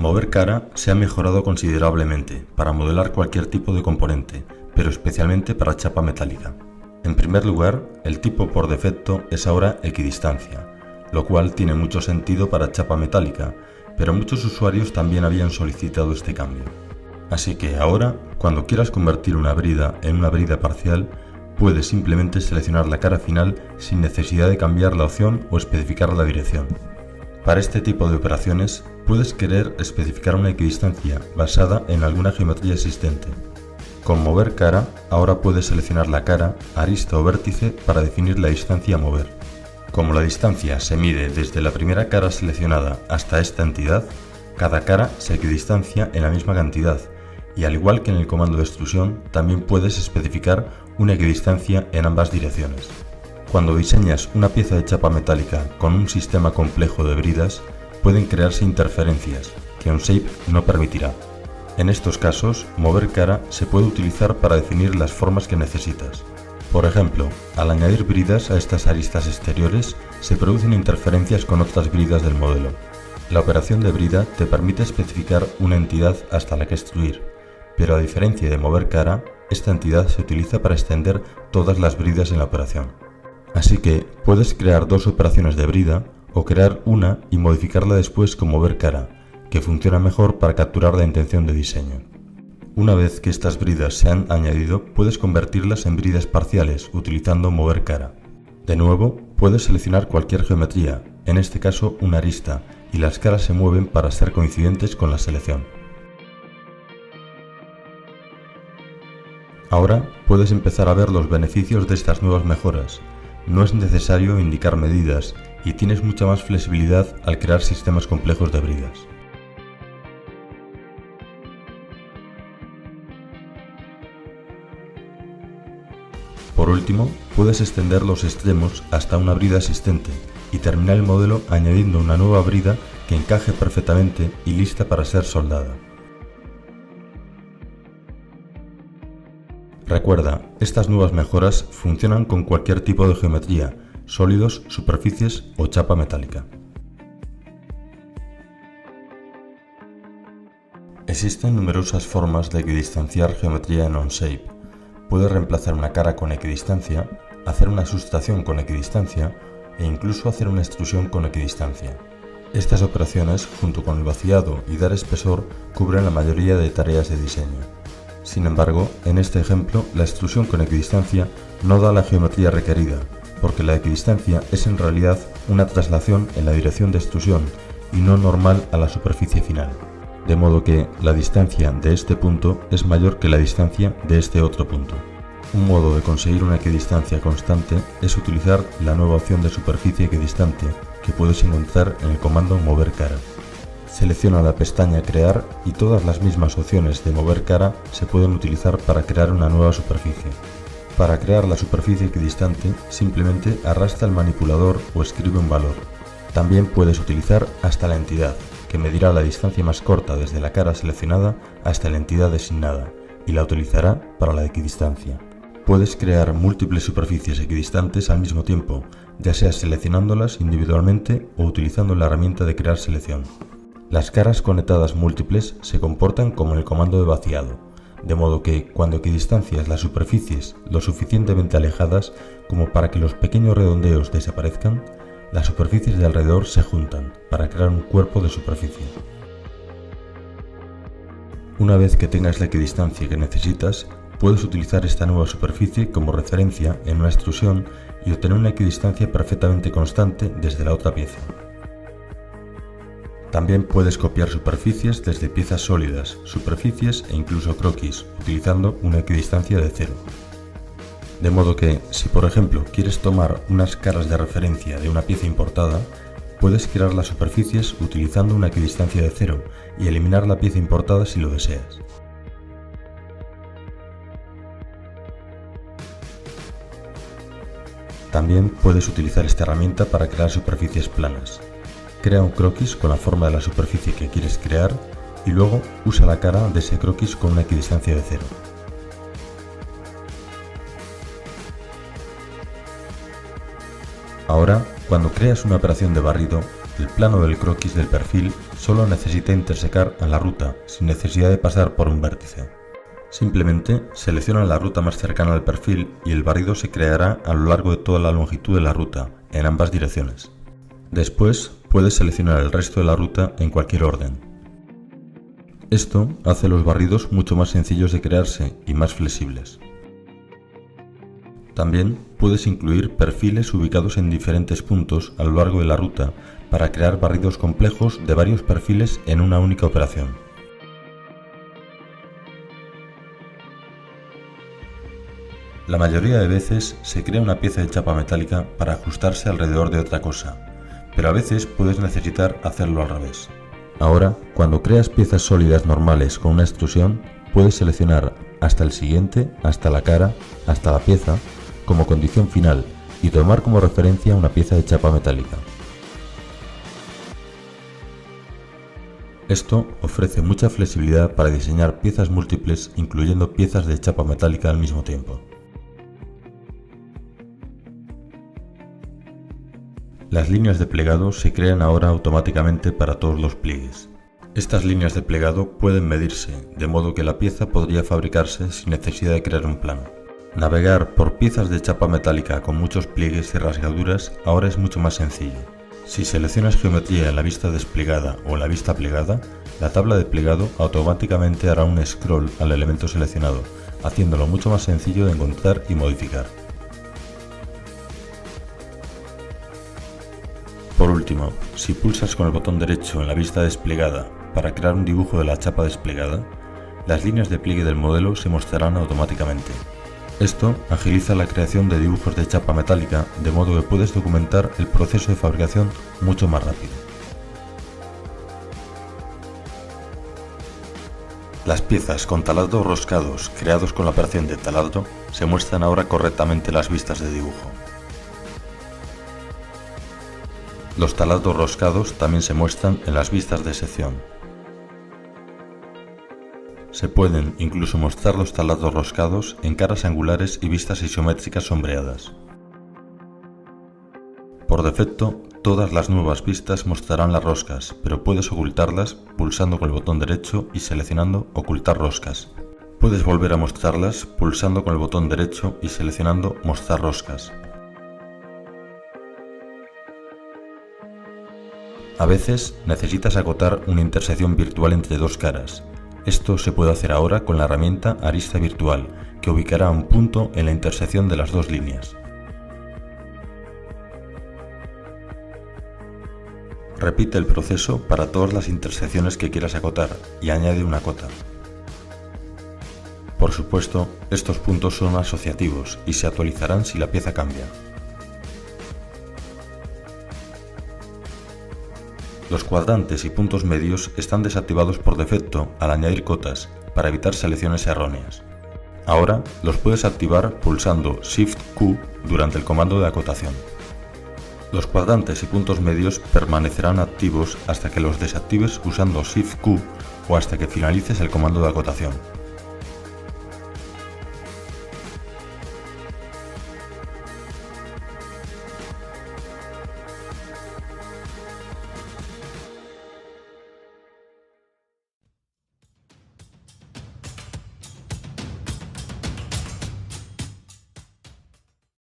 Mover cara se ha mejorado considerablemente para modelar cualquier tipo de componente, pero especialmente para chapa metálica. En primer lugar, el tipo por defecto es ahora equidistancia, lo cual tiene mucho sentido para chapa metálica, pero muchos usuarios también habían solicitado este cambio. Así que ahora, cuando quieras convertir una brida en una brida parcial, puedes simplemente seleccionar la cara final sin necesidad de cambiar la opción o especificar la dirección. Para este tipo de operaciones, puedes querer especificar una equidistancia basada en alguna geometría existente. Con mover cara, ahora puedes seleccionar la cara, arista o vértice para definir la distancia a mover. Como la distancia se mide desde la primera cara seleccionada hasta esta entidad, cada cara se equidistancia en la misma cantidad, y al igual que en el comando de extrusión, también puedes especificar una equidistancia en ambas direcciones. Cuando diseñas una pieza de chapa metálica con un sistema complejo de bridas, pueden crearse interferencias que OnShape no permitirá. En estos casos, mover cara se puede utilizar para definir las formas que necesitas. Por ejemplo, al añadir bridas a estas aristas exteriores, se producen interferencias con otras bridas del modelo. La operación de brida te permite especificar una entidad hasta la que extruir, pero a diferencia de mover cara, esta entidad se utiliza para extender todas las bridas en la operación. Así que puedes crear dos operaciones de brida o crear una y modificarla después con mover cara, que funciona mejor para capturar la intención de diseño. Una vez que estas bridas se han añadido, puedes convertirlas en bridas parciales utilizando mover cara. De nuevo, puedes seleccionar cualquier geometría, en este caso una arista, y las caras se mueven para ser coincidentes con la selección. Ahora puedes empezar a ver los beneficios de estas nuevas mejoras. No es necesario indicar medidas y tienes mucha más flexibilidad al crear sistemas complejos de bridas. Por último, puedes extender los extremos hasta una brida existente y terminar el modelo añadiendo una nueva brida que encaje perfectamente y lista para ser soldada. Recuerda, estas nuevas mejoras funcionan con cualquier tipo de geometría, sólidos, superficies o chapa metálica. Existen numerosas formas de equidistanciar geometría en OnShape. Puedes reemplazar una cara con equidistancia, hacer una sustracción con equidistancia e incluso hacer una extrusión con equidistancia. Estas operaciones, junto con el vaciado y dar espesor, cubren la mayoría de tareas de diseño. Sin embargo, en este ejemplo, la extrusión con equidistancia no da la geometría requerida, porque la equidistancia es en realidad una traslación en la dirección de extrusión y no normal a la superficie final. De modo que la distancia de este punto es mayor que la distancia de este otro punto. Un modo de conseguir una equidistancia constante es utilizar la nueva opción de superficie equidistante que puedes encontrar en el comando mover cara. Selecciona la pestaña crear y todas las mismas opciones de mover cara se pueden utilizar para crear una nueva superficie. Para crear la superficie equidistante, simplemente arrastra el manipulador o escribe un valor. También puedes utilizar hasta la entidad, que medirá la distancia más corta desde la cara seleccionada hasta la entidad designada y la utilizará para la equidistancia. Puedes crear múltiples superficies equidistantes al mismo tiempo, ya sea seleccionándolas individualmente o utilizando la herramienta de crear selección. Las caras conectadas múltiples se comportan como en el comando de vaciado, de modo que cuando equidistancias las superficies lo suficientemente alejadas como para que los pequeños redondeos desaparezcan, las superficies de alrededor se juntan para crear un cuerpo de superficie. Una vez que tengas la equidistancia que necesitas, puedes utilizar esta nueva superficie como referencia en una extrusión y obtener una equidistancia perfectamente constante desde la otra pieza. También puedes copiar superficies desde piezas sólidas, superficies e incluso croquis, utilizando una equidistancia de cero. De modo que, si por ejemplo quieres tomar unas caras de referencia de una pieza importada, puedes crear las superficies utilizando una equidistancia de cero y eliminar la pieza importada si lo deseas. También puedes utilizar esta herramienta para crear superficies planas. Crea un croquis con la forma de la superficie que quieres crear y luego usa la cara de ese croquis con una equidistancia de cero. Ahora, cuando creas una operación de barrido, El plano del croquis del perfil solo necesita intersecar a la ruta sin necesidad de pasar por un vértice. Simplemente selecciona la ruta más cercana al perfil y el barrido se creará a lo largo de toda la longitud de la ruta, en ambas direcciones. Después puedes seleccionar el resto de la ruta en cualquier orden. Esto hace los barridos mucho más sencillos de crearse y más flexibles. También puedes incluir perfiles ubicados en diferentes puntos a lo largo de la ruta para crear barridos complejos de varios perfiles en una única operación. La mayoría de veces se crea una pieza de chapa metálica para ajustarse alrededor de otra cosa, pero a veces puedes necesitar hacerlo al revés. Ahora, cuando creas piezas sólidas normales con una extrusión, puedes seleccionar hasta el siguiente, hasta la cara, hasta la pieza, como condición final y tomar como referencia una pieza de chapa metálica. Esto ofrece mucha flexibilidad para diseñar piezas múltiples incluyendo piezas de chapa metálica al mismo tiempo. Las líneas de plegado se crean ahora automáticamente para todos los pliegues. Estas líneas de plegado pueden medirse, de modo que la pieza podría fabricarse sin necesidad de crear un plano. Navegar por piezas de chapa metálica con muchos pliegues y rasgaduras ahora es mucho más sencillo. Si seleccionas geometría en la vista desplegada o en la vista plegada, la tabla de plegado automáticamente hará un scroll al elemento seleccionado, haciéndolo mucho más sencillo de encontrar y modificar. Por último, si pulsas con el botón derecho en la vista desplegada para crear un dibujo de la chapa desplegada, las líneas de pliegue del modelo se mostrarán automáticamente. Esto agiliza la creación de dibujos de chapa metálica, de modo que puedes documentar el proceso de fabricación mucho más rápido. Las piezas con taladros roscados creados con la operación de taladro se muestran ahora correctamente en las vistas de dibujo. Los taladros roscados también se muestran en las vistas de sección. Se pueden incluso mostrar los taladros roscados en caras angulares y vistas isométricas sombreadas. Por defecto, todas las nuevas vistas mostrarán las roscas, pero puedes ocultarlas pulsando con el botón derecho y seleccionando Ocultar roscas. Puedes volver a mostrarlas pulsando con el botón derecho y seleccionando Mostrar roscas. A veces necesitas acotar una intersección virtual entre dos caras. Esto se puede hacer ahora con la herramienta Arista Virtual, que ubicará un punto en la intersección de las dos líneas. Repite el proceso para todas las intersecciones que quieras acotar y añade una cota. Por supuesto, estos puntos son asociativos y se actualizarán si la pieza cambia. Los cuadrantes y puntos medios están desactivados por defecto al añadir cotas para evitar selecciones erróneas. Ahora los puedes activar pulsando Shift-Q durante el comando de acotación. Los cuadrantes y puntos medios permanecerán activos hasta que los desactives usando Shift-Q o hasta que finalices el comando de acotación.